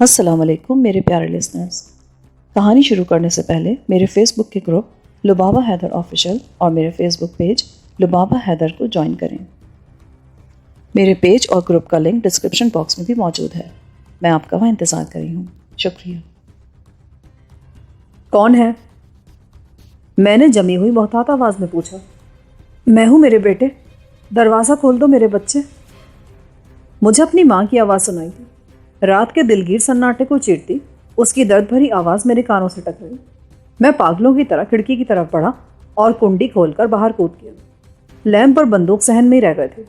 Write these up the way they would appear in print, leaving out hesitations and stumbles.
السلام علیکم میرے پیارے لسنرز. کہانی شروع کرنے سے پہلے میرے فیس بک کے گروپ لبابہ حیدر آفیشیل اور میرے فیس بک پیج لبابہ حیدر کو جوائن کریں. میرے پیج اور گروپ کا لنک ڈسکرپشن باکس میں بھی موجود ہے. میں آپ کا وہاں انتظار کر رہی ہوں. شکریہ. کون ہے؟ میں نے جمی ہوئی محتاط آواز میں پوچھا. میں ہوں میرے بیٹے، دروازہ کھول دو میرے بچے. مجھے اپنی ماں کی آواز سنائی تھی. رات کے دلگیر سناٹے کو چیرتی اس کی درد بھری آواز میرے کانوں سے ٹکرائی. میں پاگلوں کی طرح کھڑکی کی طرف بڑھا اور کنڈی کھول کر باہر کود گیا. لیمپ اور بندوق صحن میں ہی رہ گئے تھے.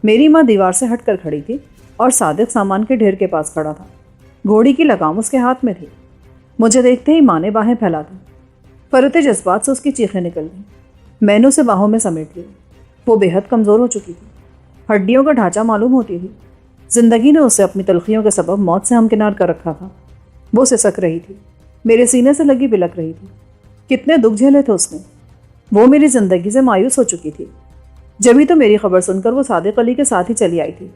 میری ماں دیوار سے ہٹ کر کھڑی تھی اور صادق سامان کے ڈھیر کے پاس کھڑا تھا. گھوڑی کی لگام اس کے ہاتھ میں تھی. مجھے دیکھتے ہی ماں نے باہیں پھیلا دی. فرط جذبات سے اس کی چیخیں نکل گئیں. میں نے اسے باہوں میں سمیٹ لیا. وہ بے حد کمزور ہو چکی تھی. ہڈیوں کا ڈھانچہ معلوم ہوتی تھی. زندگی نے اسے اپنی تلخیوں کے سبب موت سے ہمکنار کر رکھا تھا. وہ سسک رہی تھی، میرے سینے سے لگی بلک رہی تھی. کتنے دکھ جھیلے تھے اس نے. وہ میری زندگی سے مایوس ہو چکی تھی. جبھی تو میری خبر سن کر وہ صادق علی کے ساتھ ہی چلی آئی تھی.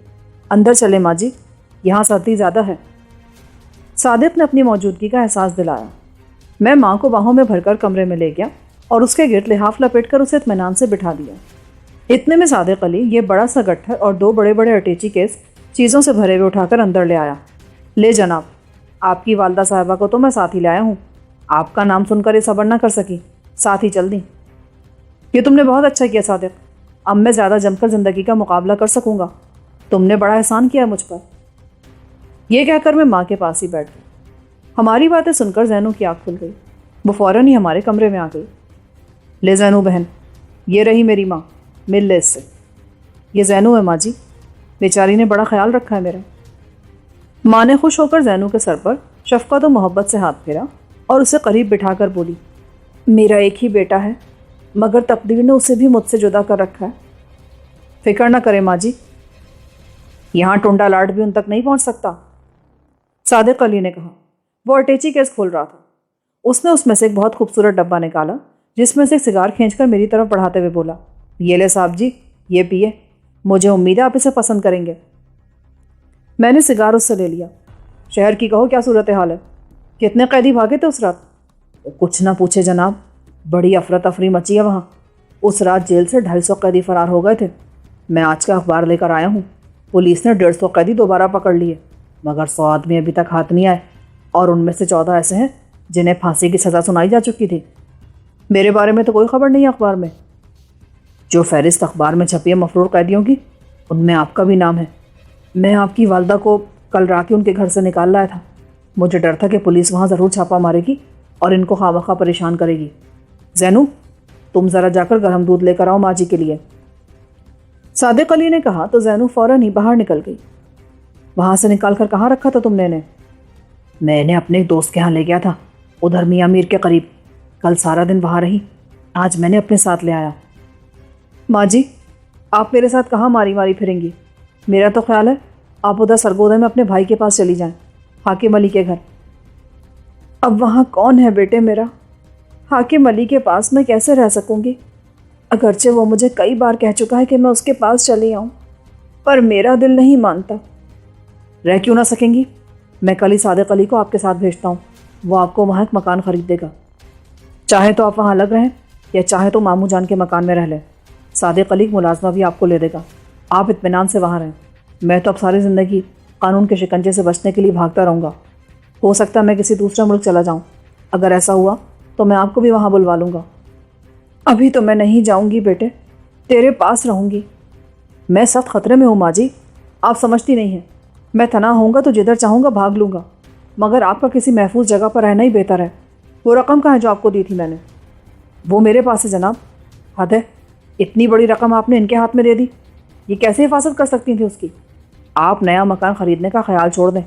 اندر چلے ماں جی، یہاں سردی زیادہ ہے. صادق نے اپنی موجودگی کا احساس دلایا. میں ماں کو باہوں میں بھر کر کمرے میں لے گیا اور اس کے گرد لحاف لپیٹ کر اسے اطمینان سے بٹھا دیا. اتنے میں صادق علی یہ بڑا سا گٹھر اور 2 بڑے بڑے اٹیچی کیس چیزوں سے بھرے ہوئے اٹھا کر اندر لے آیا. لے جناب، آپ کی والدہ صاحبہ کو تو میں ساتھ ہی لایا ہوں. آپ کا نام سن کر یہ صبر نہ کر سکی، ساتھ ہی چل دیں. یہ تم نے بہت اچھا کیا صادق. اب میں زیادہ جم کر زندگی کا مقابلہ کر سکوں گا. تم نے بڑا احسان کیا مجھ پر. یہ کہہ کر میں ماں کے پاس ہی بیٹھ گئی. ہماری باتیں سن کر زینو کی آنکھ کھل گئی. وہ فوراً ہی ہمارے کمرے میں آ گئی. لے زینو بہن، یہ رہی میری ماں، مل لے اس سے. یہ زینو ہے ماں جی، بیچاری نے بڑا خیال رکھا ہے میرا. ماں نے خوش ہو کر زینو کے سر پر شفقت و محبت سے ہاتھ پھیرا اور اسے قریب بٹھا کر بولی، میرا ایک ہی بیٹا ہے، مگر تقدیر نے اسے بھی مجھ سے جدا کر رکھا ہے. فکر نہ کرے ماں جی، یہاں ٹنڈا لاٹ بھی ان تک نہیں پہنچ سکتا. صادق علی نے کہا. وہ اٹیچی کیس کھول رہا تھا. اس نے اس میں سے ایک بہت خوبصورت ڈبہ نکالا جس میں سے ایک سگار کھینچ کر میری طرف بڑھاتے ہوئے بولا، یہ لے صاحب جی، یہ پیے. مجھے امید ہے آپ اسے پسند کریں گے. میں نے سگار اس سے لے لیا. شہر کی کہو کیا صورتحال ہے؟ کتنے قیدی بھاگے تھے اس رات؟ کچھ نہ پوچھے جناب، بڑی افراتفری مچی ہے وہاں. اس رات جیل سے 250 قیدی فرار ہو گئے تھے. میں آج کا اخبار لے کر آیا ہوں. پولیس نے 150 قیدی دوبارہ پکڑ لیے، مگر 100 آدمی ابھی تک ہاتھ نہیں آئے، اور ان میں سے 14 ایسے ہیں جنہیں پھانسی کی سزا سنائی جا چکی تھی. میرے بارے میں تو کوئی خبر نہیں ہے اخبار میں. جو فہرست اخبار میں چھپی ہے مفرور قیدیوں کی، ان میں آپ کا بھی نام ہے. میں آپ کی والدہ کو کل رات ہی ان کے گھر سے نکال لایا تھا. مجھے ڈر تھا کہ پولیس وہاں ضرور چھاپا مارے گی اور ان کو خواہ مخواہ پریشان کرے گی. زینو، تم ذرا جا کر گرم دودھ لے کر آؤ ماں جی کے لیے. صادق علی نے کہا تو زینو فوراً ہی باہر نکل گئی. وہاں سے نکال کر کہاں رکھا تھا تم نے انہیں؟ میں نے اپنے ایک دوست کے ہاں لے گیا تھا، ادھر میاں میر کے قریب. کل سارا دن وہاں رہی، آج میں نے اپنے ساتھ لے آیا. ماں جی، آپ میرے ساتھ کہاں ماری ماری پھریں گی؟ میرا تو خیال ہے آپ ادھر سرگودے میں اپنے بھائی کے پاس چلی جائیں، حاکم علی کے گھر. اب وہاں کون ہے بیٹے میرا؟ حاکم علی کے پاس میں کیسے رہ سکوں گی؟ اگرچہ وہ مجھے کئی بار کہہ چکا ہے کہ میں اس کے پاس چلی آؤں، پر میرا دل نہیں مانتا. رہ کیوں نہ سکیں گی؟ میں کل ہی صادق علی کو آپ کے ساتھ بھیجتا ہوں. وہ آپ کو وہاں ایک مکان خرید دے گا. چاہے تو آپ وہاں الگ رہیں یا چاہے تو ماموں جان کے مکان میں رہ لیں. صادق علی ملازمہ بھی آپ کو لے دے گا. آپ اطمینان سے وہاں رہیں. میں تو اب ساری زندگی قانون کے شکنجے سے بچنے کے لیے بھاگتا رہوں گا. ہو سکتا ہے میں کسی دوسرے ملک چلا جاؤں. اگر ایسا ہوا تو میں آپ کو بھی وہاں بلوا لوں گا. ابھی تو میں نہیں جاؤں گی بیٹے، تیرے پاس رہوں گی. میں سخت خطرے میں ہوں ماں جی، آپ سمجھتی نہیں ہیں. میں تنہا ہوں گا تو جدھر چاہوں گا بھاگ لوں گا، مگر آپ کا کسی محفوظ جگہ پر رہنا ہی بہتر ہے. وہ رقم کہاں ہے جو آپ کو دی تھی میں نے؟ وہ میرے پاس ہے جناب. حد ہے، اتنی بڑی رقم آپ نے ان کے ہاتھ میں دے دی. یہ کیسے حفاظت کر سکتی تھی اس کی؟ آپ نیا مکان خریدنے کا خیال چھوڑ دیں.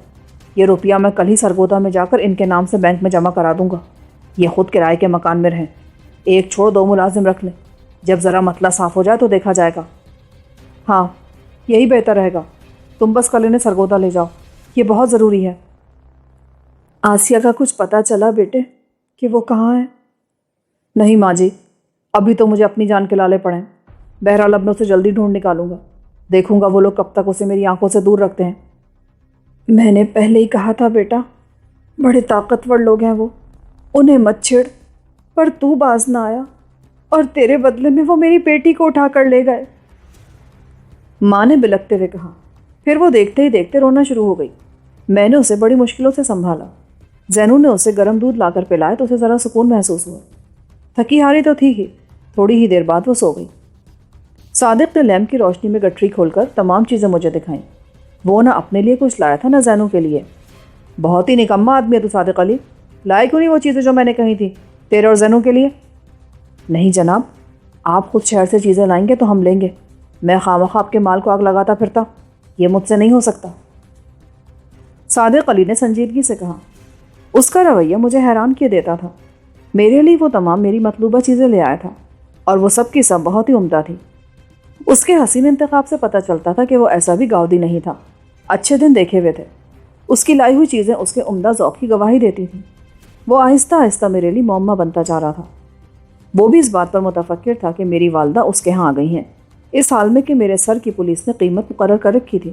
یہ روپیہ میں کل ہی سرگودا میں جا کر ان کے نام سے بینک میں جمع کرا دوں گا. یہ خود کرائے کے مکان میں رہیں. ایک چھوڑ 2 ملازم رکھ لیں. جب ذرا مسئلہ صاف ہو جائے تو دیکھا جائے گا. ہاں، یہی بہتر رہے گا. تم بس کل انہیں سرگودا لے جاؤ، یہ بہت ضروری ہے. آسیہ کا کچھ پتہ چلا بیٹے کہ وہ کہاں ہے؟ نہیں ماں جی، ابھی تو مجھے اپنی جان کے لالے پڑیں. بہرحال اب میں اسے جلدی ڈھونڈ نکالوں گا. دیکھوں گا وہ لوگ کب تک اسے میری آنکھوں سے دور رکھتے ہیں. میں نے پہلے ہی کہا تھا بیٹا، بڑے طاقتور لوگ ہیں وہ، انہیں مت چھیڑ، پر تو باز نہ آیا اور تیرے بدلے میں وہ میری بیٹی کو اٹھا کر لے گئے۔ ماں نے بلکتے ہوئے کہا، پھر وہ دیکھتے ہی دیکھتے رونا شروع ہو گئی۔ میں نے اسے بڑی مشکلوں سے سنبھالا۔ زینو نے اسے گرم دودھ لا کر پلایا تو اسے ذرا سکون محسوس ہوا۔ تھکی ہاری تو تھی ہی، تھوڑی ہی دیر بعد وہ سو گئی۔ صادق نے لیمپ کی روشنی میں گٹھری کھول کر تمام چیزیں مجھے دکھائیں۔ وہ نہ اپنے لیے کچھ لایا تھا نہ زینو کے لیے۔ بہت ہی نکما آدمی ہے تو صادق علی، لائے کیوں نہیں وہ چیزیں جو میں نے کہی تھی تیرے اور زینو کے لیے؟ نہیں جناب، آپ خود شہر سے چیزیں لائیں گے تو ہم لیں گے، میں خواہ آپ کے مال کو آگ لگاتا پھرتا، یہ مجھ سے نہیں ہو سکتا۔ صادق علی نے سنجیدگی سے کہا۔ اس کا رویہ مجھے حیران کیے دیتا تھا۔ میرے لیے وہ تمام میری مطلوبہ چیزیں لے آیا تھا اور وہ سب کی سب بہت ہی عمدہ تھی۔ اس کے حسین انتخاب سے پتہ چلتا تھا کہ وہ ایسا بھی گاؤدی نہیں تھا، اچھے دن دیکھے ہوئے تھے۔ اس کی لائی ہوئی چیزیں اس کے عمدہ ذوق کی گواہی دیتی تھیں۔ وہ آہستہ آہستہ میرے لیے معمہ بنتا جا رہا تھا۔ وہ بھی اس بات پر متفکر تھا کہ میری والدہ اس کے ہاں آ گئی ہیں، اس حال میں کہ میرے سر کی پولیس نے قیمت مقرر کر رکھی تھی۔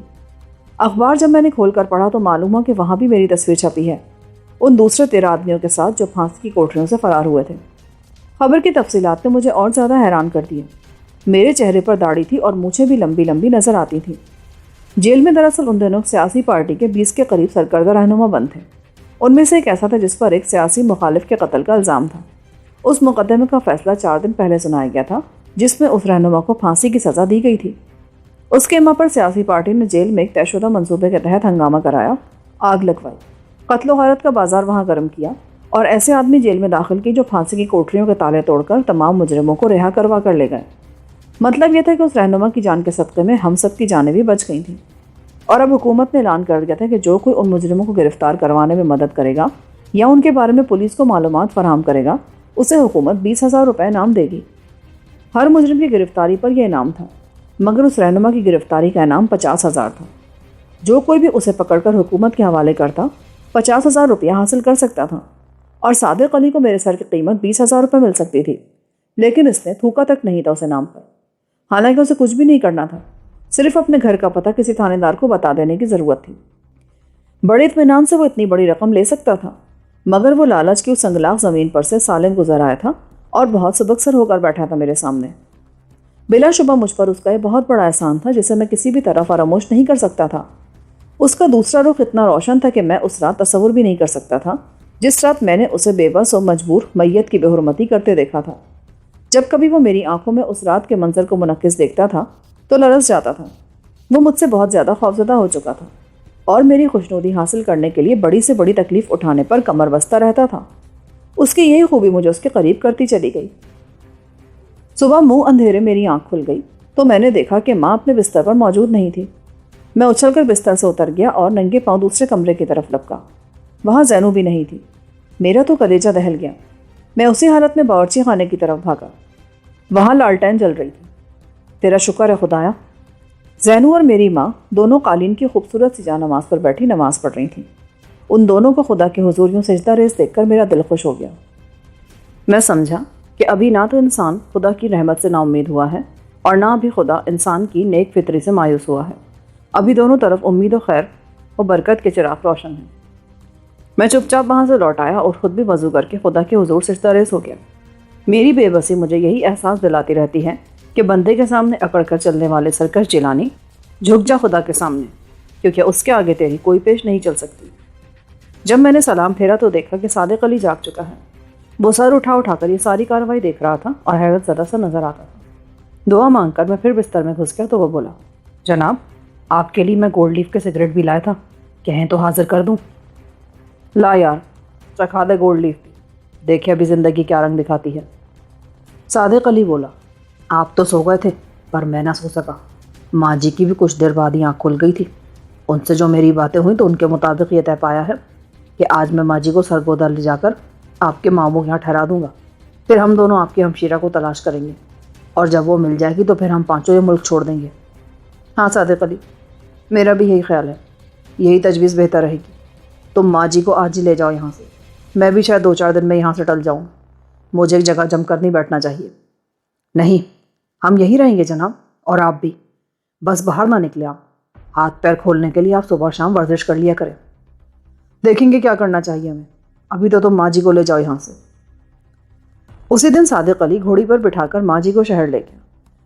اخبار جب میں نے کھول کر پڑھا تو معلوم ہوا کہ وہاں بھی میری تصویر چھپی ہے، ان دوسرے 13 آدمیوں کے ساتھ جو پھانسی کی کوٹریوں سے فرار ہوئے تھے۔ خبر کی تفصیلات نے مجھے اور زیادہ حیران کر دیا۔ میرے چہرے پر داڑھی تھی اور مونچھیں بھی لمبی لمبی نظر آتی تھیں۔ جیل میں دراصل ان دنوں سیاسی پارٹی کے 20 کے قریب سرکردہ رہنما بند تھے۔ ان میں سے ایک ایسا تھا جس پر ایک سیاسی مخالف کے قتل کا الزام تھا۔ اس مقدمے کا فیصلہ 4 دن پہلے سنایا گیا تھا، جس میں اس رہنما کو پھانسی کی سزا دی گئی تھی۔ اس کے پر سیاسی پارٹی نے جیل میں ایک طے شدہ منصوبے کے تحت ہنگامہ کرایا، آگ لگوائی، قتل و غارت کا بازار وہاں گرم کیا اور ایسے آدمی جیل میں داخل کی جو پھانسی کی کوٹریوں کے تالے توڑ کر تمام مجرموں کو رہا کروا کر لے گئے۔ مطلب یہ تھا کہ اس رہنما کی جان کے صدقے میں ہم سب کی جانیں بھی بچ گئی تھیں، اور اب حکومت نے اعلان کر دیا تھا کہ جو کوئی ان مجرموں کو گرفتار کروانے میں مدد کرے گا یا ان کے بارے میں پولیس کو معلومات فراہم کرے گا، اسے حکومت 20,000 روپے انعام دے گی۔ ہر مجرم کی گرفتاری پر یہ انعام تھا، مگر اس رہنما کی گرفتاری کا انعام 50,000 تھا۔ جو کوئی بھی اسے پکڑ کر حکومت کے حوالے کرتا 50,000 روپیہ حاصل کر سکتا تھا، اور صادق علی کو میرے سر کی قیمت 20,000 روپے مل سکتی تھی، لیکن اس نے تھوکا تک نہیں تھا اس انعام پر۔ حالانکہ اسے کچھ بھی نہیں کرنا تھا، صرف اپنے گھر کا پتہ کسی تھانے دار کو بتا دینے کی ضرورت تھی۔ بڑے اطمینان سے وہ اتنی بڑی رقم لے سکتا تھا، مگر وہ لالچ کی اس سنگلاخ زمین پر سے سالم گزر آیا تھا اور بہت سبکسر ہو کر بیٹھا تھا میرے سامنے۔ بلا شبہ مجھ پر اس کا یہ بہت بڑا احسان تھا جسے میں کسی بھی طرح فراموش نہیں کر سکتا تھا۔ اس کا دوسرا رخ اتنا روشن تھا کہ میں اس رات تصور بھی نہیں کر سکتا تھا جس رات میں نے اسے بے بس و مجبور میت کی بے حرمتی کرتے دیکھا تھا۔ جب کبھی وہ میری آنکھوں میں اس رات کے منظر کو منعکس دیکھتا تھا تو لرز جاتا تھا۔ وہ مجھ سے بہت زیادہ خوفزدہ ہو چکا تھا اور میری خوشنودی حاصل کرنے کے لیے بڑی سے بڑی تکلیف اٹھانے پر کمر بستہ رہتا تھا۔ اس کی یہی خوبی مجھے اس کے قریب کرتی چلی گئی۔ صبح منہ اندھیرے میری آنکھ کھل گئی تو میں نے دیکھا کہ ماں اپنے بستر پر موجود نہیں تھی۔ میں اچھل کر بستر سے اتر گیا اور ننگے پاؤں دوسرے کمرے کی طرف لپکا۔ وہاں زینو بھی نہیں تھی۔ میرا تو کلیجہ دہل گیا۔ میں اسی حالت میں باورچی خانے کی طرف بھاگا۔ وہاں لالٹین جل رہی تھی۔ تیرا شکر ہے خدایا، زینو اور میری ماں دونوں قالین کی خوبصورت سی جا نماز پر بیٹھی نماز پڑھ رہی تھیں۔ ان دونوں کو خدا کے حضور یوں سجدہ ریز دیکھ کر میرا دل خوش ہو گیا۔ میں سمجھا کہ ابھی نہ تو انسان خدا کی رحمت سے نا امید ہوا ہے اور نہ ابھی خدا انسان کی نیک فطری سے مایوس ہوا ہے۔ ابھی دونوں طرف امید و خیر و برکت کے چراغ روشن ہیں۔ میں چپ چاپ وہاں سے لوٹ آیا اور خود بھی وضو کر کے خدا کے حضور سجدہ ریز ہو گیا۔ میری بے بسی مجھے یہی احساس دلاتی رہتی ہے کہ بندے کے سامنے اکڑ کر چلنے والے سرکش جیلانی جھک جا خدا کے سامنے، کیونکہ اس کے آگے تیری کوئی پیش نہیں چل سکتی۔ جب میں نے سلام پھیرا تو دیکھا کہ صادق علی جاگ چکا ہے۔ وہ سر اٹھا کر یہ ساری کارروائی دیکھ رہا تھا اور حیرت زدہ سا نظر آتا تھا۔ دعا مانگ کر میں پھر بستر میں گھس گیا تو وہ بولا، جناب آپ کے لیے میں گولڈ لیف کے سگریٹ بھی لایا تھا، کہیں تو حاضر کر دوں؟ لا یار، چکھا دے گولڈ لیف، دیکھے ابھی زندگی کیا رنگ دکھاتی ہے۔ صادق علی بولا، آپ تو سو گئے تھے پر میں نہ سو سکا۔ ماں جی کی بھی کچھ دیر بعد ہی آنکھ کھل گئی تھی۔ ان سے جو میری باتیں ہوئیں تو ان کے مطابق یہ طے پایا ہے کہ آج میں ماں جی کو سرگودا لے جا کر آپ کے ماموں کے یہاں ٹھہرا دوں گا، پھر ہم دونوں آپ کی ہمشیرہ کو تلاش کریں گے، اور جب وہ مل جائے گی تو پھر ہم پانچوں یہ ملک چھوڑ دیں گے۔ ہاں صادق علی، میرا بھی یہی خیال ہے، یہی تجویز بہتر رہے گی۔ تم ماں جی کو آج ہی لے جاؤ یہاں سے، میں بھی شاید 2-4 دن میں یہاں سے ٹل جاؤں، مجھے ایک جگہ جم کر نہیں بیٹھنا چاہیے۔ نہیں، ہم یہی رہیں گے جناب، اور آپ بھی، بس باہر نہ نکلے آپ، ہاتھ پیر کھولنے کے لیے آپ صبح شام ورزش کر لیا کریں. دیکھیں گے کیا کرنا چاہیے ہمیں. ابھی تو تم ماں جی کو لے جاؤ یہاں سے. اسی دن صادق علی گھوڑی پر بٹھا کر ماں جی کو شہر لے گیا.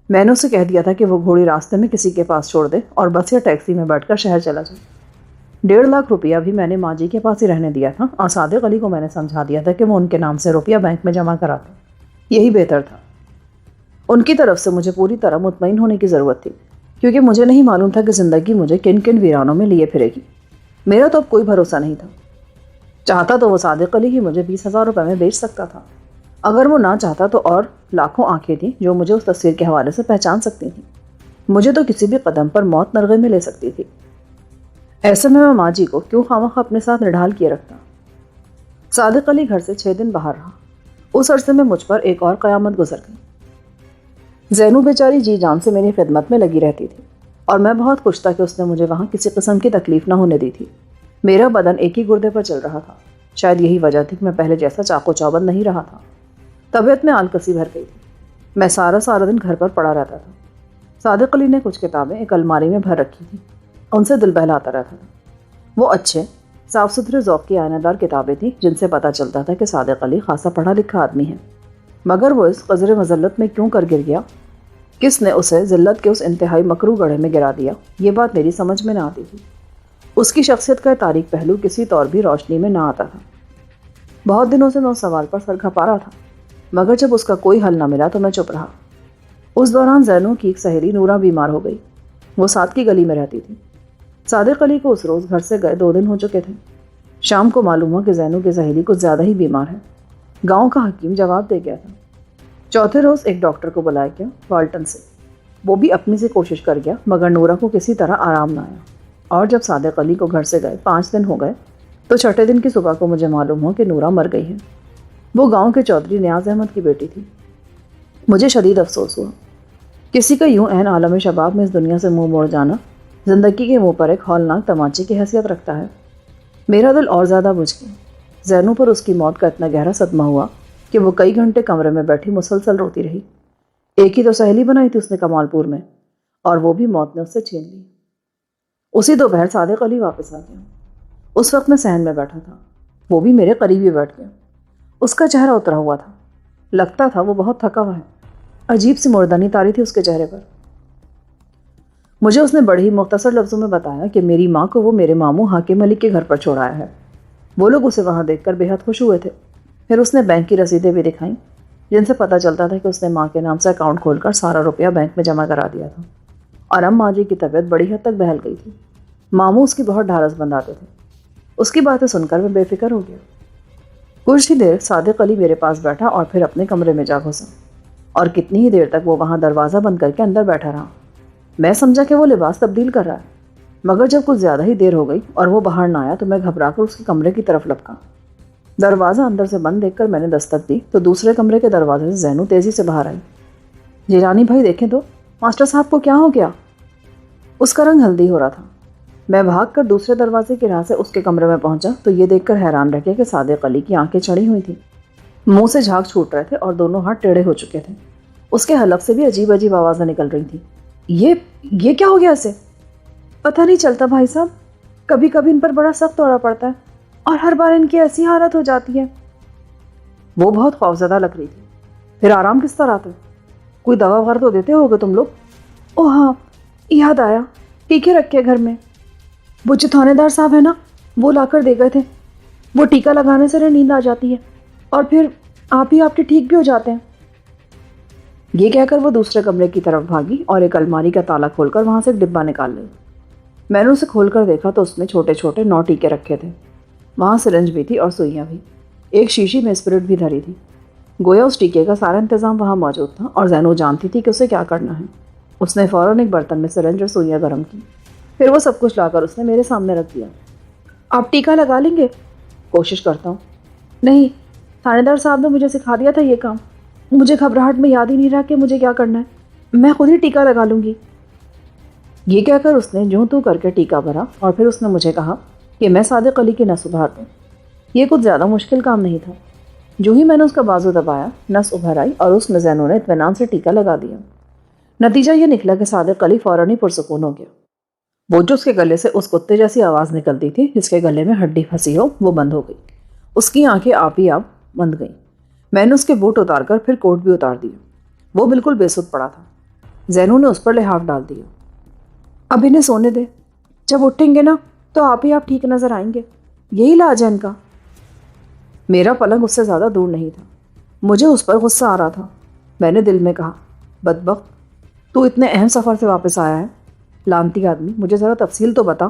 میں نے اسے کہہ دیا تھا کہ وہ گھوڑی راستے میں کسی کے پاس چھوڑ دے اور بس یا ٹیکسی میں بیٹھ کر شہر چلا جائے. 1.5 لاکھ روپیہ بھی میں نے ماں جی کے پاس ہی رہنے دیا تھا اور صادق علی کو میں نے سمجھا دیا تھا کہ وہ ان کے نام سے روپیہ بینک میں جمع کراتے. یہی بہتر تھا. ان کی طرف سے مجھے پوری طرح مطمئن ہونے کی ضرورت تھی کیونکہ مجھے نہیں معلوم تھا کہ زندگی مجھے کن کن ویرانوں میں لیے پھرے گی. میرا تو اب کوئی بھروسہ نہیں تھا. چاہتا تو وہ صادق علی ہی مجھے 20,000 روپے میں بیچ سکتا تھا. اگر وہ نہ چاہتا تو اور لاکھوں آنکھیں تھیں جو مجھے اس تصویر کے حوالے سے پہچان سکتی تھیں. مجھے تو کسی بھی قدم پر موت نرغے میں لے سکتی تھی. ایسے میں ماں جی کو کیوں خواہ اپنے ساتھ نڈھال کیے رکھتا. صادق علی گھر سے 6 دن باہر رہا. اس عرصے میں مجھ پر ایک اور قیامت گزر گئی. زینو بیچاری جی جان سے میری خدمت میں لگی رہتی تھی اور میں بہت خوش تھا کہ اس نے مجھے وہاں کسی قسم کی تکلیف نہ ہونے دی تھی. میرا بدن ایک ہی گردے پر چل رہا تھا. شاید یہی وجہ تھی کہ میں پہلے جیسا چاقو چوبند نہیں رہا تھا. طبیعت میں آلکسی بھر گئی تھی. میں سارا دن گھر پر پڑا رہتا تھا. صادق علی نے کچھ کتابیں ایک الماری میں بھر رکھی تھیں. ان سے دل بہلاتا رہتا تھا. وہ اچھے صاف ستھرے ذوق کی آئینہ دار کتابیں تھیں جن سے پتہ چلتا تھا کہ صادق علی خاصا پڑھا لکھا آدمی ہے. مگر وہ اس قذر مذلت میں کیوں کر گر گیا؟ کس نے اسے ذلت کے اس انتہائی مکروہ گڑھے میں گرا دیا؟ یہ بات میری سمجھ میں نہ آتی تھی. اس کی شخصیت کا تاریک پہلو کسی طور بھی روشنی میں نہ آتا تھا. بہت دنوں سے میں اس سوال پر سر کھپا رہا تھا مگر جب اس کا کوئی حل نہ ملا تو میں چپ رہا. اس دوران زینو کی ایک سہیلی نورا بیمار ہو گئی. وہ ساتھ کی گلی میں رہتی تھی. صادق علی کو اس روز گھر سے گئے 2 دن ہو چکے تھے. شام کو معلوم ہوا کہ زینو کی سہیلی کچھ زیادہ ہی بیمار ہے. گاؤں کا حکیم جواب دے گیا تھا. چوتھے روز ایک ڈاکٹر کو بلایا گیا والٹن سے. وہ بھی اپنی سے کوشش کر گیا مگر نورا کو کسی طرح آرام نہ آیا. اور جب صادق علی کو گھر سے گئے 5 دن ہو گئے تو 6 دن کی صبح کو مجھے معلوم ہوا کہ نورا مر گئی ہے. وہ گاؤں کے چودھری نیاز احمد کی بیٹی تھی. مجھے شدید افسوس ہوا. کسی کا یوں عین عالم شباب میں اس دنیا سے منہ موڑ جانا زندگی کے منہ پر ایک ہولناک تمانچے کی حیثیت رکھتا ہے. میرا دل اور زیادہ بجھ گیا. زینو پر اس کی موت کا اتنا گہرا صدمہ ہوا کہ وہ کئی گھنٹے کمرے میں بیٹھی مسلسل روتی رہی. ایک ہی تو سہیلی بنائی تھی اس نے کمال پور میں اور وہ بھی موت نے اس سے چھین لی. اسی دوپہر صادق علی واپس آ گیا. اس وقت میں صحن میں بیٹھا تھا. وہ بھی میرے قریب ہی بیٹھ گیا. اس کا چہرہ اترا ہوا تھا. لگتا تھا وہ بہت تھکا ہوا ہے. عجیب سی مردانی تاری تھی اس کے چہرے پر. مجھے اس نے بڑے ہی مختصر لفظوں میں بتایا کہ میری ماں کو وہ میرے ماموں حاکم ملک کے گھر پر چھوڑایا ہے. وہ لوگ اسے وہاں دیکھ کر بے حد خوش ہوئے تھے. پھر اس نے بینک کی رسیدیں بھی دکھائیں جن سے پتہ چلتا تھا کہ اس نے ماں کے نام سے اکاؤنٹ کھول کر سارا روپیہ بینک میں جمع کرا دیا تھا. اور اب ماں جی کی طبیعت بڑی حد تک بہل گئی تھی. ماموں اس کی بہت ڈھارس بنداتے تھے. اس کی باتیں سن کر میں بے فکر ہو گیا. کچھ ہی دیر صادق علی میرے پاس بیٹھا اور پھر اپنے کمرے میں جا گھسا. اور کتنی ہی دیر تک وہ وہاں دروازہ بند کر کے اندر بیٹھا رہا. میں سمجھا کہ وہ لباس تبدیل کر رہا ہے مگر جب کچھ زیادہ ہی دیر ہو گئی اور وہ باہر نہ آیا تو میں گھبرا کر اس کے کمرے کی طرف لپکا. دروازہ اندر سے بند دیکھ کر میں نے دستک دی تو دوسرے کمرے کے دروازے سے زینو تیزی سے باہر آئی. جیلانی بھائی دیکھیں تو ماسٹر صاحب کو کیا ہو گیا؟ اس کا رنگ ہلدی ہو رہا تھا. میں بھاگ کر دوسرے دروازے کی راہ سے اس کے کمرے میں پہنچا تو یہ دیکھ کر حیران رہ گیا کہ صادق علی کی آنکھیں چڑھی ہوئی تھیں. منہ سے جھاگ چھوٹ رہے تھے اور دونوں ہاتھ ٹیڑھے ہو چکے تھے. اس کے حلق سے بھی عجیب عجیب آوازیں نکل رہی تھیں. یہ کیا ہو گیا اسے؟ پتہ نہیں چلتا بھائی صاحب. کبھی کبھی ان پر بڑا سخت دورہ پڑتا ہے اور ہر بار ان کی ایسی حالت ہو جاتی ہے. وہ بہت خوفزدہ لگ رہی تھی. پھر آرام کس طرح آتا ہے؟ کوئی دوا وغیرہ تو دیتے ہوگے تم لوگ؟ اوہ ہاں یاد آیا, ٹیکے رکھے گھر میں. وہ جو تھانے دار صاحب ہے نا وہ لا کر دے گئے تھے. وہ ٹیکا لگانے سے نیند آ جاتی ہے اور پھر آپ ہی آپ کے ٹھیک بھی ہو جاتے ہیں. یہ کہہ کر وہ دوسرے کمرے کی طرف بھاگی اور ایک الماری کا تالا کھول کر وہاں سے ایک ڈبہ نکال لی. میں نے اسے کھول کر دیکھا تو اس میں چھوٹے چھوٹے 9 ٹیکے رکھے تھے. وہاں سرنج بھی تھی اور سوئیاں بھی. ایک شیشی میں اسپرٹ بھی دھری تھی. گویا اس ٹیکے کا سارا انتظام وہاں موجود تھا اور زینو جانتی تھی کہ اسے کیا کرنا ہے. اس نے فوراً ایک برتن میں سرنج اور سوئیاں گرم کی. پھر وہ سب کچھ لا کر اس نے میرے سامنے رکھ دیا. آپ ٹیکا لگا لیں گے؟ کوشش کرتا ہوں. نہیں, تھانے دار صاحب نے مجھے سکھا دیا تھا یہ کام. مجھے گھبراہٹ میں یاد ہی نہیں رہا کہ مجھے کیا کرنا ہے. میں خود ہی ٹیکا لگا لوں گی. یہ کہہ کر اس نے جوں تو کر کے ٹیکا بھرا اور پھر اس نے مجھے کہا کہ میں صادق علی کی نس ابھار دوں. یہ کچھ زیادہ مشکل کام نہیں تھا. جو ہی میں نے اس کا بازو دبایا نس ابھر آئی اور اس میں زینو نے اطمینان سے ٹیکا لگا دیا. نتیجہ یہ نکلا کہ صادق علی فوراً ہی پرسکون ہو گیا. وہ جو اس کے گلے سے اس کتے جیسی آواز نکلتی تھی جس کے گلے میں ہڈی پھنسی ہو وہ بند ہو گئی. اس کی آنکھیں آپ ہی آپ بند گئیں. میں نے اس کے بوٹ اتار کر پھر کوٹ بھی اتار دیا. وہ بالکل بے سود پڑا تھا. زینو نے اس پر لحاف ڈال دیا. اب انہیں سونے دے، جب اٹھیں گے نا تو آپ ہی آپ ٹھیک نظر آئیں گے. یہی علاج ہے ان کا. میرا پلنگ اس سے زیادہ دور نہیں تھا. مجھے اس پر غصہ آ رہا تھا. میں نے دل میں کہا، بدبخت، تو اتنے اہم سفر سے واپس آیا ہے. لانتی آدمی، مجھے ذرا تفصیل تو بتا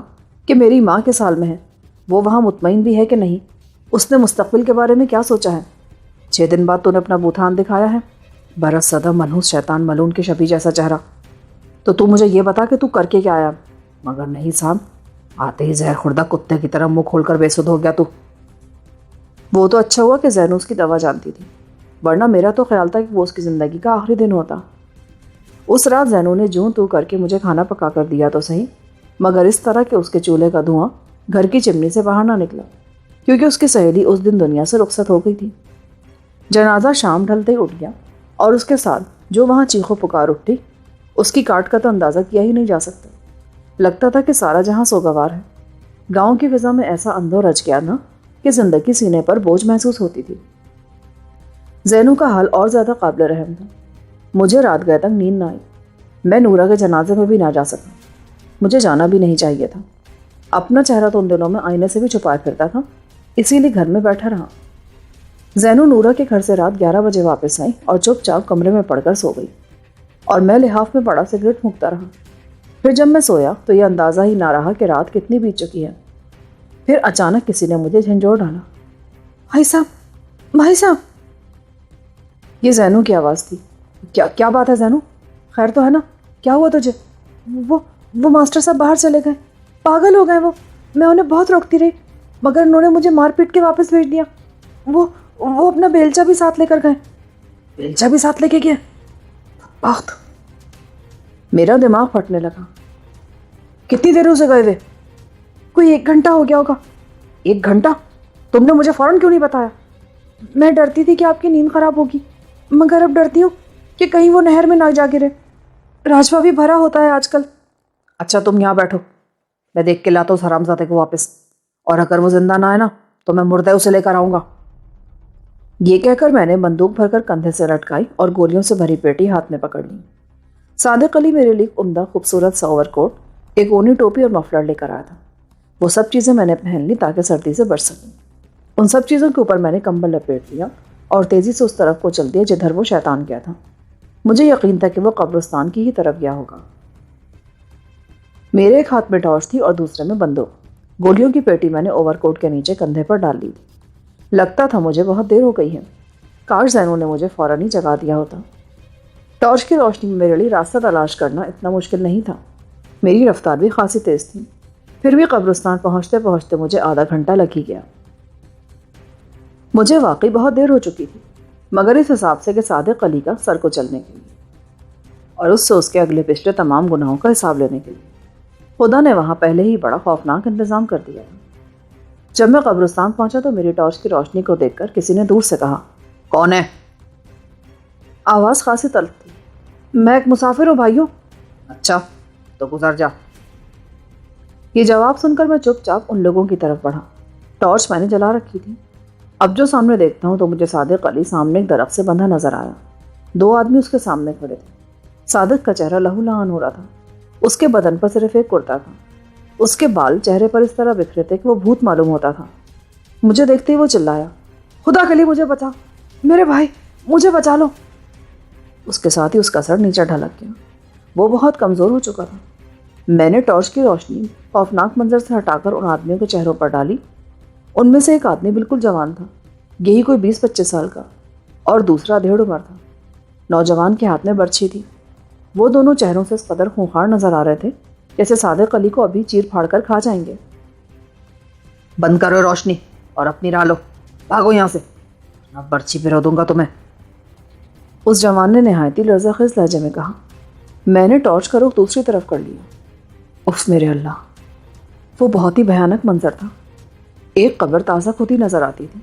کہ میری ماں کے سال میں ہے، وہ وہاں مطمئن بھی ہے کہ نہیں؟ اس نے مستقبل کے بارے میں کیا سوچا ہے؟ 6 دن بعد تو نے اپنا بوتھان دکھایا ہے، برس زدہ منحوس شیطان ملون کے شبیہ جیسا چہرہ. تو مجھے یہ بتا کہ تو کر کے کیا آیا؟ مگر نہیں صاحب، آتے ہی زہر خوردہ کتے کی طرح منہ کھول کر بے سود ہو گیا تو. وہ تو اچھا ہوا کہ زینو اس کی دوا جانتی تھی، ورنہ میرا تو خیال تھا کہ وہ اس کی زندگی کا آخری دن ہوتا. اس رات زینو نے جوں تو کر کے مجھے کھانا پکا کر دیا تو صحیح، مگر اس طرح کہ اس کے چولہے کا دھواں گھر کی چمنی سے باہر نہ نکلا، کیونکہ اس کی سہیلی اس دن دنیا سے رخصت ہو گئی تھی. جنازہ شام ڈھلتے ہی اٹھ گیا، اور اس کے ساتھ جو وہاں چیخو پکار اٹھی اس کی کاٹ کا تو اندازہ کیا ہی نہیں جا سکتا. لگتا تھا کہ سارا جہاں سوگوار ہے. گاؤں کی فضا میں ایسا اندھو رچ گیا نا کہ زندگی سینے پر بوجھ محسوس ہوتی تھی. زینو کا حال اور زیادہ قابل رحم تھا. مجھے رات گئے تک نیند نہ آئی. میں نورا کے جنازے میں بھی نہ جا سکا. مجھے جانا بھی نہیں چاہیے تھا. اپنا چہرہ تو ان دنوں میں آئینے سے بھی چھپائے پھرتا تھا، اسی لیے گھر میں بیٹھا رہا. زینو نورا کے گھر سے رات 11 بجے واپس آئی اور چپ چاپ کمرے میں پڑ کر سو گئی، اور میں لحاف میں پڑا سگریٹ پھونکتا رہا. پھر جب میں سویا تو یہ اندازہ ہی نہ رہا کہ رات کتنی بیت چکی ہے. پھر اچانک کسی نے مجھے جھنجھوڑ ڈالا. بھائی صاحب، بھائی صاحب. یہ زینو کی آواز تھی. کیا بات ہے زینو؟ خیر تو ہے نا؟ کیا ہوا تجھے؟ وہ ماسٹر صاحب باہر چلے گئے، پاگل ہو گئے وہ. میں انہیں بہت روکتی رہی مگر انہوں نے مجھے مار پیٹ کے واپس بھیج دیا. وہ اپنا بیلچہ بھی ساتھ لے کر گئے. بیلچہ بھی ساتھ لے کے گئے؟ بخت. میرا دماغ پھٹنے لگا. کتنی دیر سے گئے ہوئے؟ کوئی 1 گھنٹہ ہو گیا ہوگا. 1 گھنٹہ؟ تم نے مجھے فوراً کیوں نہیں بتایا؟ میں ڈرتی تھی کہ آپ کی نیند خراب ہوگی، مگر اب ڈرتی ہوں کہ کہیں وہ نہر میں نہ جا گرے. راجوا بھی بھرا ہوتا ہے آج کل. اچھا تم یہاں بیٹھو، میں دیکھ کے لاتا ہوں اس حرامزادے کو واپس، اور اگر وہ زندہ نہ ہے نا تو میں مردہ اسے لے کر آؤں گا. یہ کہہ کر میں نے بندوق بھر کر کندھے سے لٹکائی اور گولیوں سے بھری پیٹی ہاتھ میں پکڑ لی. صادق علی میرے لیے عمدہ خوبصورت سا اوور کوٹ، ایک اونی ٹوپی اور مفلر لے کر آیا تھا. وہ سب چیزیں میں نے پہن لی تاکہ سردی سے بچ سکوں. ان سب چیزوں کے اوپر میں نے کمبل لپیٹ لیا اور تیزی سے اس طرف کو چل دیا جدھر وہ شیطان گیا تھا. مجھے یقین تھا کہ وہ قبرستان کی ہی طرف گیا ہوگا. میرے ایک ہاتھ میں ٹارچ تھی اور دوسرے میں بندوق. گولیوں کی پیٹی میں نے اوور کوٹ کے نیچے کندھے پر ڈال لی تھی. لگتا تھا مجھے بہت دیر ہو گئی ہے. کاش زینو نے مجھے فوراً ہی جگا دیا ہوتا. ٹارچ کی روشنی میں میرے لیے راستہ تلاش کرنا اتنا مشکل نہیں تھا. میری رفتار بھی خاصی تیز تھی. پھر بھی قبرستان پہنچتے پہنچتے مجھے آدھا گھنٹہ لگ ہی گیا. مجھے واقعی بہت دیر ہو چکی تھی، مگر اس حساب سے کہ صادق علی کا سر کو چلنے کے لیے اور اس سے اس کے اگلے پچھلے تمام گناہوں کا حساب لینے کے لیے خدا نے وہاں پہلے ہی بڑا خوفناک انتظام کر دیا. جب میں قبرستان پہنچا تو میری ٹارچ کی روشنی کو دیکھ کر کسی نے دور سے کہا، کون ہے؟ آواز خاصی تلخ تھی. میں ایک مسافر ہوں بھائیوں. اچھا تو گزر جا. یہ جواب سن کر میں چپ چاپ ان لوگوں کی طرف بڑھا. ٹارچ میں نے جلا رکھی تھی. اب جو سامنے دیکھتا ہوں تو مجھے صادق علی سامنے ایک درخت سے بندھا نظر آیا. 2 آدمی اس کے سامنے کھڑے تھے. صادق کا چہرہ لہو لہان ہو رہا تھا. اس کے بدن پر صرف ایک کرتا تھا. اس کے بال چہرے پر اس طرح بکھرے تھے کہ وہ بھوت معلوم ہوتا تھا. مجھے دیکھتے ہی وہ چلایا، خدا کے لیے مجھے بچا، میرے بھائی مجھے بچا لو. اس کے ساتھ ہی اس کا سر نیچے ڈھلک گیا. وہ بہت کمزور ہو چکا تھا. میں نے ٹارچ کی روشنی خوفناک منظر سے ہٹا کر ان آدمیوں کے چہروں پر ڈالی. ان میں سے ایک آدمی بالکل جوان تھا، یہی کوئی 20-25 سال کا، اور دوسرا 1.5 عمر تھا. نوجوان کے ہاتھ میں برچھی تھی. وہ دونوں چہروں سے اس قدر خونخوار نظر آ رہے تھے جیسے صادق علی کو ابھی چیر پھاڑ کر کھا جائیں گے. بند کرو روشنی اور اپنی راہ لو، بھاگو یہاں سے، اب برچھی پہ رو دوں گا تمہیں. اس جوان نے نہایت ہی لرزہ خیز لہجے میں کہا. میں نے ٹارچ کا رخ دوسری طرف کر لیا. اف میرے اللہ، وہ بہت ہی بھیانک منظر تھا. ایک قبر تازہ کھودی نظر آتی تھی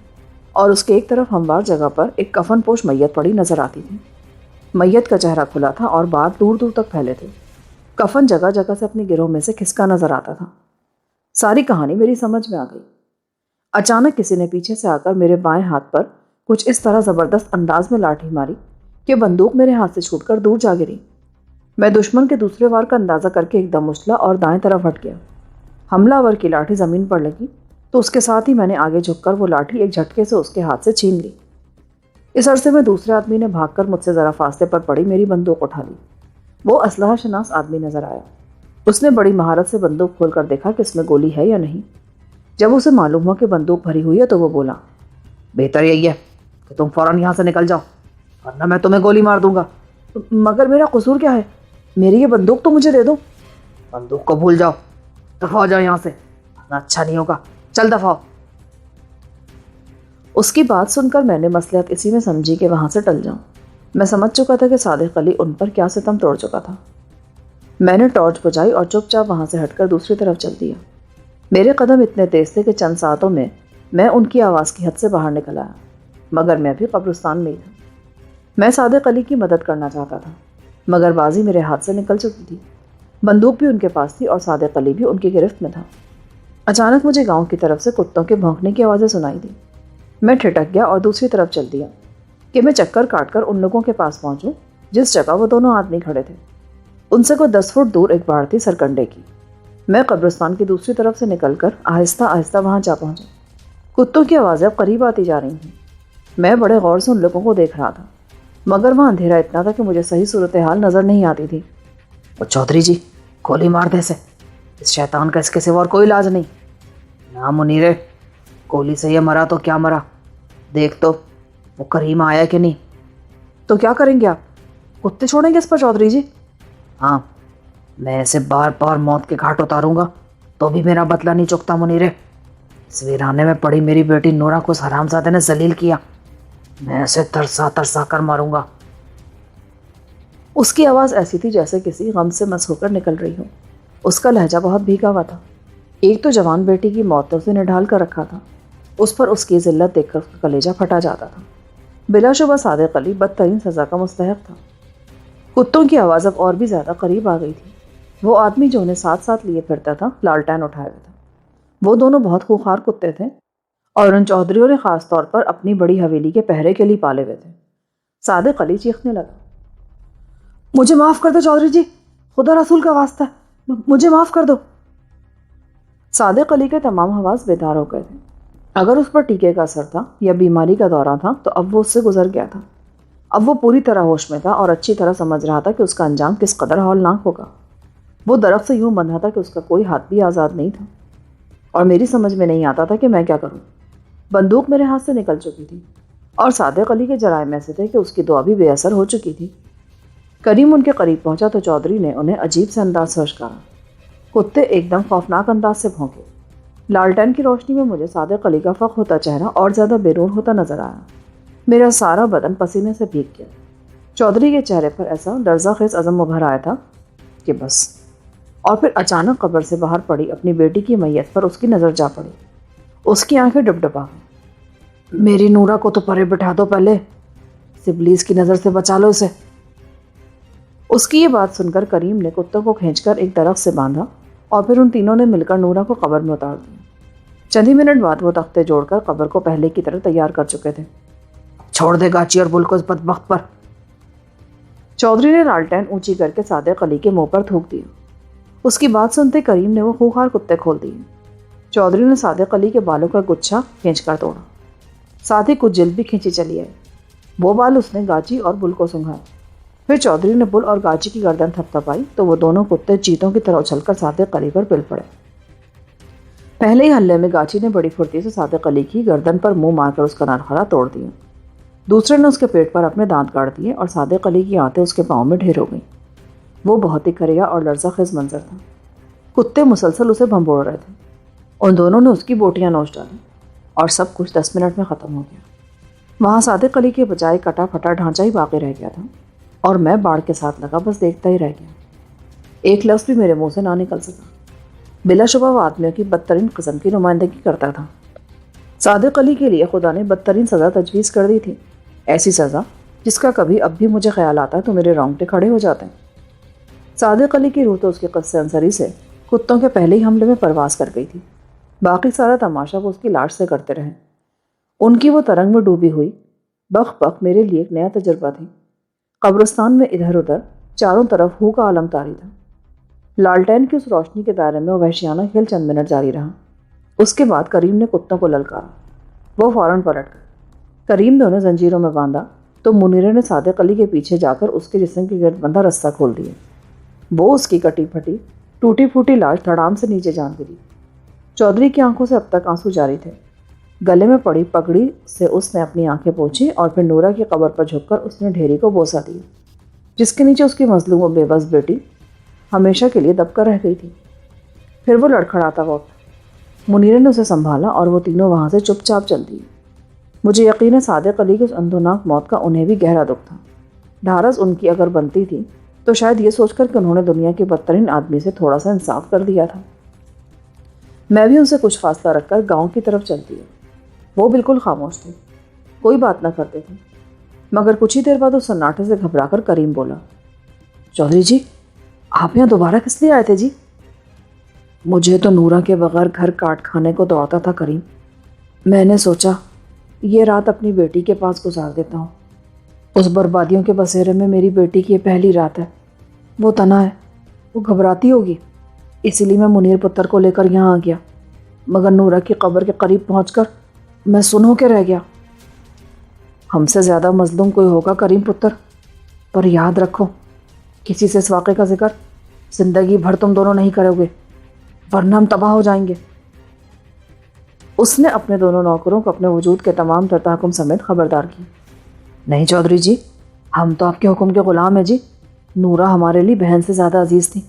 اور اس کے ایک طرف ہموار جگہ پر ایک کفن پوش میت پڑی نظر آتی تھی. میت کا چہرہ کھلا تھا اور بال دور دور تک پھیلے تھے. کفن جگہ جگہ سے اپنی گروہ میں سے کھسکا نظر آتا تھا۔ ساری کہانی میری سمجھ میں آ گئی۔ اچانک کسی نے پیچھے سے آ کر میرے بائیں ہاتھ پر کچھ اس طرح زبردست انداز میں لاٹھی ماری کہ بندوق میرے ہاتھ سے چھوٹ کر دور جا گری۔ میں دشمن کے دوسرے وار کا اندازہ کر کے ایک دم اچھلا اور دائیں طرف ہٹ گیا۔ حملہ ور کی لاٹھی زمین پر لگی تو اس کے ساتھ ہی میں نے آگے جھک کر وہ لاٹھی ایک جھٹکے سے اس کے ہاتھ سے چھین لی۔ اس عرصے میں دوسرے آدمی نے بھاگ کر مجھ سے ذرا فاصلے پر پڑی میری بندوق اٹھا لی۔ وہ اسلحہ شناس آدمی نظر آیا۔ اس نے بڑی مہارت سے بندوق کھول کر دیکھا کہ اس میں گولی ہے یا نہیں۔ جب اسے معلوم ہوا کہ بندوق بھری ہوئی ہے تو وہ بولا، بہتر یہی ہے کہ تم فوراً یہاں سے نکل جاؤ ورنہ میں تمہیں گولی مار دوں گا۔ مگر میرا قصور کیا ہے؟ میری یہ بندوق تو مجھے دے دو۔ بندوق کو بھول جاؤ، دفع ہو جاؤ یہاں سے، ورنہ اچھا نہیں ہوگا، چل دفع ہو۔ اس کی بات سن کر میں نے مصلحت اسی میں سمجھی کہ وہاں سے ٹل جاؤں۔ میں سمجھ چکا تھا کہ صادق علی ان پر کیا ستم توڑ چکا تھا۔ میں نے ٹارچ بجائی اور چپ چاپ وہاں سے ہٹ کر دوسری طرف چل دیا۔ میرے قدم اتنے تیز تھے کہ چند ساعتوں میں ان کی آواز کی حد سے باہر نکل آیا، مگر میں بھی قبرستان میں ہی تھا۔ میں صادق علی کی مدد کرنا چاہتا تھا، مگر بازی میرے ہاتھ سے نکل چکی تھی۔ بندوق بھی ان کے پاس تھی اور صادق علی بھی ان کی گرفت میں تھا۔ اچانک مجھے گاؤں کی طرف سے کتوں کے بھونکنے کی آوازیں سنائی دی۔ میں ٹھٹک گیا اور دوسری طرف چل دیا کہ میں چکر کاٹ کر ان لوگوں کے پاس پہنچوں جس جگہ وہ دونوں آدمی کھڑے تھے۔ ان سے کوئی 10 فٹ دور ایک باڑ تھی سرکنڈے کی۔ میں قبرستان کی دوسری طرف سے نکل کر آہستہ آہستہ وہاں جا پہنچا۔ کتوں کی آوازیں اب قریب آتی جا رہی تھیں۔ میں بڑے غور سے ان لوگوں کو دیکھ رہا تھا، مگر وہاں اندھیرا اتنا تھا کہ مجھے صحیح صورتحال نظر نہیں آتی تھی۔ وہ چودھری جی، گولی مار دے سے، اس شیطان کا اس کے سوا اور کوئی علاج نہیں۔ نہ منیرے، گولی سے یہ مرا تو کیا مرا، دیکھ تو وہ کریم آیا کہ نہیں۔ تو کیا کریں گے آپ؟ کتے چھوڑیں گے اس پر چودھری جی؟ ہاں، میں اسے بار بار موت کے گھاٹ اتاروں گا تو بھی میرا بدلہ نہیں چکتا منیرے۔ اس ویرانے میں پڑی میری بیٹی نورا کو اس حرامزادے نے ذلیل کیا، میں اسے ترسا ترسا کر ماروں گا۔ اس کی آواز ایسی تھی جیسے کسی غم سے مس ہو کر نکل رہی ہو۔ اس کا لہجہ بہت بھیگا ہوا تھا۔ ایک تو جوان بیٹی کی موت نے اسے نڈھال کر رکھا تھا، اس پر اس کی ذلت دیکھ کر اس کا کلیجہ پھٹا جاتا تھا۔ بلا شبہ صادق علی بدترین سزا کا مستحق تھا۔ کتوں کی آواز اب اور بھی زیادہ قریب آ گئی تھی۔ وہ آدمی جو انہیں ساتھ ساتھ لیے پھرتا تھا لالٹین اٹھائے ہوئے تھا۔ وہ دونوں بہت خوخار کتے تھے اور ان چودھریوں نے خاص طور پر اپنی بڑی حویلی کے پہرے کے لیے پالے ہوئے تھے۔ صادق علی چیخنے لگا، مجھے معاف کر دو چودھری جی، خدا رسول کا واسطہ ہے، مجھے معاف کر دو۔ صادق علی کے تمام حواس بیدار ہو گئے تھے۔ اگر اس پر ٹیکے کا اثر تھا یا بیماری کا دورہ تھا تو اب وہ اس سے گزر گیا تھا۔ اب وہ پوری طرح ہوش میں تھا اور اچھی طرح سمجھ رہا تھا کہ اس کا انجام کس قدر ہولناک ہوگا۔ وہ درخت سے یوں بندھا تھا کہ اس کا کوئی ہاتھ بھی آزاد نہیں تھا، اور میری سمجھ میں نہیں آتا تھا کہ میں کیا کروں۔ بندوق میرے ہاتھ سے نکل چکی تھی اور صادق علی کے جرائم ایسے تھے کہ اس کی دعا بھی بے اثر ہو چکی تھی۔ کریم ان کے قریب پہنچا تو چودھری نے انہیں عجیب سے انداز سے اشکارا۔ کتے ایک دم خوفناک انداز سے بھونکے۔ لالٹین کی روشنی میں مجھے صادق علی کا فخ ہوتا چہرہ اور زیادہ بیرون ہوتا نظر آیا۔ میرا سارا بدن پسینے سے بھیگ گیا۔ چودھری کے چہرے پر ایسا لرزہ خیز عزم ابھر آیا تھا کہ بس۔ اور پھر اچانک قبر سے باہر پڑی اپنی بیٹی کی میت پر اس کی نظر جا پڑی۔ اس کی آنکھیں ڈبڈبا گئیں۔ میری نورا کو تو پرے بٹھا دو پہلے، اس ابلیس کی نظر سے بچا لو اسے۔ اس کی یہ بات سن کر کریم نے کتوں کو کھینچ کر ایک درخت سے باندھا اور پھر ان تینوں نے مل کر نورا کو قبر میں اتار دیا۔ چند ہی منٹ بعد وہ تختے جوڑ کر قبر کو پہلے کی طرح تیار کر چکے تھے۔ چھوڑ دے گاچی اور بل کو اس بدبخت پر۔ چودھری نے لالٹین اونچی کر کے صادق علی کے منہ پر تھوک دیا۔ اس کی بات سنتے کریم نے وہ خوخار کتے کھول دیے۔ چودھری نے صادق علی کے بالوں کا گچھا کھینچ کر توڑا، ساتھ ہی کچھ جلد بھی کھینچی چلی آئی۔ وہ بال اس نے گاچی اور بل کو سنگھایا۔ پھر چودھری نے بل اور گاچی کی گردن تھپتھپائی تو وہ دونوں کتے چیتوں کی طرح اچھل کر صادق علی پر پل پڑے۔ پہلے ہی حلے میں گاچی نے بڑی پھرتی سے صادق علی کی گردن پر منہ مار کر اس کا نرخرا توڑ دیا۔ دوسرے نے اس کے پیٹ پر اپنے دانت کاٹ دیے اور صادق علی کی آنتیں اس کے پاؤں میں ڈھیر ہو گئیں۔ وہ بہت ہی کریا اور لرزہ خیز منظر تھا۔ کتے مسلسل اسے بھنبوڑ رہے تھے۔ ان دونوں نے اس کی بوٹیاں نوچ ڈالی اور سب کچھ 10 منٹ میں ختم ہو گیا۔ وہاں صادق علی کے بجائے کٹا پھٹا ڈھانچہ ہی باقی رہ گیا تھا اور میں باڑ کے ساتھ لگا بس دیکھتا ہی رہ گیا۔ ایک لفظ بھی میرے منہ سے نہ نکل سکا۔ بلا شبہ وہ آدمیوں کی بدترین قسم کی نمائندگی کرتا تھا۔ صادق علی کے لیے خدا نے بدترین سزا تجویز کر دی تھی، ایسی سزا جس کا کبھی اب بھی مجھے خیال آتا ہے تو میرے رونگٹے کھڑے ہو جاتے ہیں۔ صادق علی کی روح تو اس کی قد سنسری سے کتوں کے پہلے ہی حملے میں پرواز کر گئی تھی۔ باقی سارا تماشا وہ اس کی لاش سے کرتے رہے۔ ان کی وہ ترنگ میں ڈوبی ہوئی بخ بخ میرے لیے ایک نیا تجربہ تھی۔ قبرستان میں ادھر ادھر چاروں طرف ہو کا عالم طاری تھا۔ لالٹین کی اس روشنی کے دائرے میں وہ وحشیانہ کھیل چند منٹ جاری رہا۔ اس کے بعد کریم نے کتوں کو للکارا۔ وہ فوراً پلٹ گئے۔ کریم نے انہیں زنجیروں میں باندھا تو منیرے نے صادق علی کے پیچھے جا کر اس کے جسم کے گرد بندھا رستہ کھول دیا۔ وہ اس کی کٹی پھٹی ٹوٹی پھوٹی لاش دھڑام سے نیچے جان گری۔ چودھری کی آنکھوں سے اب تک آنسو جاری تھے۔ گلے میں پڑی پگڑی سے اس نے اپنی آنکھیں پوچھی اور پھر نورا کی قبر پر جھک کر اس نے ڈھیری کو بوسہ دیا، جس کے نیچے اس کی مظلوم و بے بس بیٹی ہمیشہ کے لیے دب کر رہ گئی تھی۔ پھر وہ لڑکھڑاتا ہوا اٹھا۔ منیرے نے اسے سنبھالا اور وہ تینوں وہاں سے چپ چاپ چل دیے۔ مجھے یقین ہے صادق علی کی اس اندھوناک موت کا انہیں بھی گہرا دکھ تھا۔ ڈھارس ان کی اگر بنتی تھی تو شاید یہ سوچ کر کہ انہوں نے دنیا کے بدترین آدمی سے تھوڑا سا انصاف کر دیا تھا۔ میں بھی ان سے کچھ فاصلہ رکھ کر گاؤں کی طرف چلتی ہے۔ وہ بالکل خاموش تھے، کوئی بات نہ کرتے تھے، مگر کچھ ہی دیر بعد اس سناٹے سے گھبرا کر کریم بولا، چودھری جی آپ یہاں دوبارہ کس لیے آئے تھے جی؟ مجھے تو نورا کے بغیر گھر کاٹ کھانے کو دوڑتا تھا کریم۔ میں نے سوچا یہ رات اپنی بیٹی کے پاس گزار دیتا ہوں۔ اس بربادیوں کے بسیرے میں میری بیٹی کی یہ پہلی رات ہے۔ وہ تنہا ہے، وہ گھبراتی ہوگی، اسی لیے میں منیر پتر کو لے کر یہاں آ گیا، مگر نورا کی قبر کے قریب پہنچ کر میں سن ہو کے رہ گیا۔ ہم سے زیادہ مظلوم کوئی ہوگا کریم پتر، پر یاد رکھو کسی سے اس واقعے کا ذکر زندگی بھر تم دونوں نہیں کرو گے، ورنہ ہم تباہ ہو جائیں گے۔ اس نے اپنے دونوں نوکروں کو اپنے وجود کے تمام تر تحکم سمیت خبردار کی۔ نہیں چودھری جی، ہم تو آپ کے حکم کے غلام ہیں جی۔ نورا ہمارے لیے بہن سے زیادہ عزیز تھی۔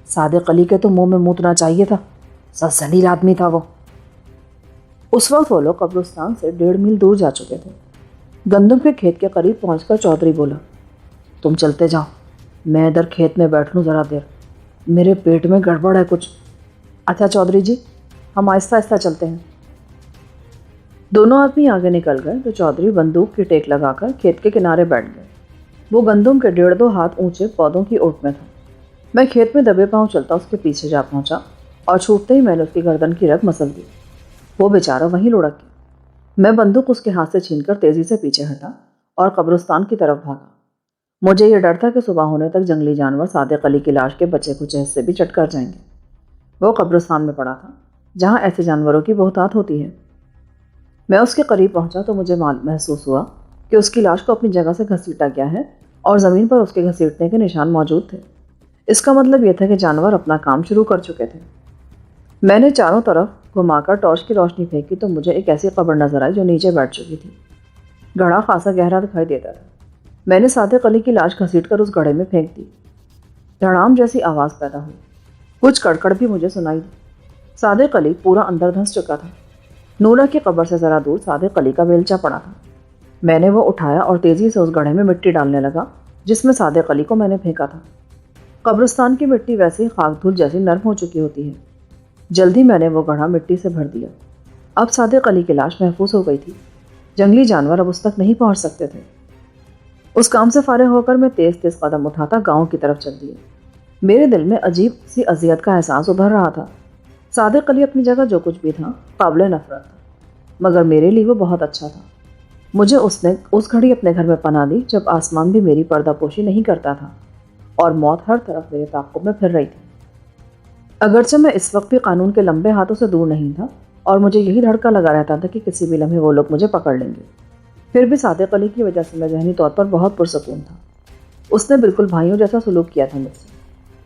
صادق علی کے تو منہ میں موتنا چاہیے تھا، سخت ذلیل آدمی تھا وہ۔ اس وقت وہ لوگ قبرستان سے 1.5 میل دور جا چکے تھے۔ گندم کے کھیت کے قریب پہنچ کر چودھری بولا، تم چلتے جاؤ، میں ادھر کھیت میں بیٹھ لوں ذرا دیر، میرے پیٹ میں گڑبڑ ہے کچھ۔ اچھا چودھری جی، ہم آہستہ آہستہ چلتے ہیں۔ دونوں آدمی آگے نکل گئے تو چودھری بندوق کی ٹیک لگا کر کھیت کے کنارے بیٹھ گئے۔ وہ گندم کے 1.5-2 ہاتھ اونچے پودوں کی اوٹ میں تھا۔ میں کھیت میں دبے پاؤں چلتا اس کے پیچھے جا پہنچا اور چھوٹتے ہی میں نے اس کی گردن کی رگ مسل دی۔ وہ بیچارہ وہیں لڑک گیا۔ میں بندوق اس کے ہاتھ سے چھین کر تیزی سے پیچھے ہٹا اور قبرستان کی طرف بھاگا۔ مجھے یہ ڈر تھا کہ صبح ہونے تک جنگلی جانور صادق علی کی لاش کے بچے کچے حصے بھی چٹ کر جائیں گے۔ وہ قبرستان میں پڑا تھا جہاں ایسے جانوروں کی بہتات ہوتی ہے۔ میں اس کے قریب پہنچا تو مجھے محسوس ہوا کہ اس کی لاش کو اپنی جگہ سے گھسیٹا گیا ہے اور زمین پر اس کے گھسیٹنے کے نشان موجود تھے۔ اس کا مطلب یہ تھا کہ جانور اپنا کام شروع کر چکے تھے۔ میں نے چاروں طرف گھما کر ٹارچ کی روشنی پھینکی تو مجھے ایک ایسی قبر نظر آئی جو نیچے بیٹھ چکی تھی۔ گڑھا خاصا گہرا دکھائی دیتا تھا۔ میں نے صادق علی کی لاش گھسیٹ کر اس گڑھے میں پھینک دی۔ دھڑام جیسی آواز پیدا ہوئی، کچھ کڑکڑ بھی مجھے سنائی دی۔ صادق علی پورا اندر دھنس چکا تھا۔ نورا کی قبر سے ذرا دور صادق علی کا بیلچہ پڑا تھا۔ میں نے وہ اٹھایا اور تیزی سے اس گڑھے میں مٹی ڈالنے لگا جس میں صادق علی کو میں نے پھینکا تھا۔ قبرستان کی مٹی ویسے ہی خاک دھول جیسی نرم ہو چکی ہوتی ہے۔ جلدی میں نے وہ گڑھا مٹی سے بھر دیا۔ اب صادق علی کی لاش محفوظ ہو گئی تھی۔ جنگلی جانور اب اس تک نہیں پہنچ سکتے تھے۔ اس کام سے فارغ ہو کر میں تیز تیز قدم اٹھاتا گاؤں کی طرف چل دیا۔ میرے دل میں عجیب سی اذیت کا احساس ابھر رہا تھا۔ صادق علی اپنی جگہ جو کچھ بھی تھا قابل نفرت تھا، مگر میرے لیے وہ بہت اچھا تھا۔ مجھے اس نے اس گھڑی اپنے گھر میں پناہ دی جب آسمان بھی میری پردہ پوشی نہیں کرتا تھا اور موت ہر طرف میرے تعاقب میں پھر رہی تھی۔ اگرچہ میں اس وقت بھی قانون کے لمبے ہاتھوں سے دور نہیں تھا اور مجھے یہی دھڑکا لگا رہتا تھا کہ کسی بھی لمحے وہ لوگ مجھے پکڑ لیں گے، پھر بھی صادق علی کی وجہ سے میں ذہنی طور پر بہت پرسکون تھا۔ اس نے بالکل بھائیوں جیسا سلوک کیا تھا مجھ سے،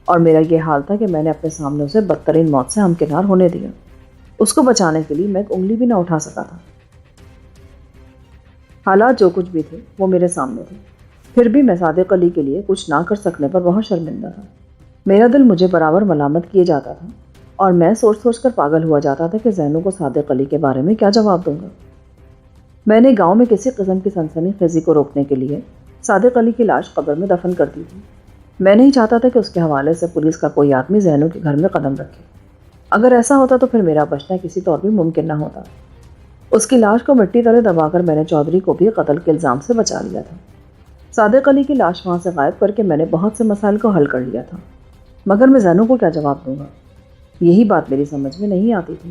اور میرا یہ حال تھا کہ میں نے اپنے سامنے اسے بدترین موت سے ہمکنار ہونے دیا۔ اس کو بچانے کے لیے میں ایک انگلی بھی نہ اٹھا سکا تھا۔ حالات جو کچھ بھی تھے وہ میرے سامنے تھے، پھر بھی میں صادق علی کے لیے کچھ نہ کر سکنے پر بہت شرمندہ تھا۔ میرا دل مجھے برابر ملامت کیے جاتا تھا اور میں سوچ سوچ کر پاگل ہوا جاتا تھا کہ زینو کو صادق علی کے بارے میں کیا جواب دوں گا۔ میں نے گاؤں میں کسی قسم کی سنسنی خیزی کو روکنے کے لیے صادق علی کی لاش قبر میں دفن کر دی تھی۔ میں نہیں چاہتا تھا کہ اس کے حوالے سے پولیس کا کوئی آدمی زینو کے گھر میں قدم رکھے۔ اگر ایسا ہوتا تو پھر میرا بچنا کسی طور بھی ممکن نہ ہوتا۔ اس کی لاش کو مٹی تلے دبا کر میں نے چودھری کو بھی قتل کے الزام سے بچا لیا تھا۔ صادق علی کی لاش وہاں سے غائب کر کے میں نے بہت سے مسائل کو حل کر لیا تھا۔ مگر میں زینو کو کیا جواب دوں گا؟ یہی بات میری سمجھ میں نہیں آتی تھی۔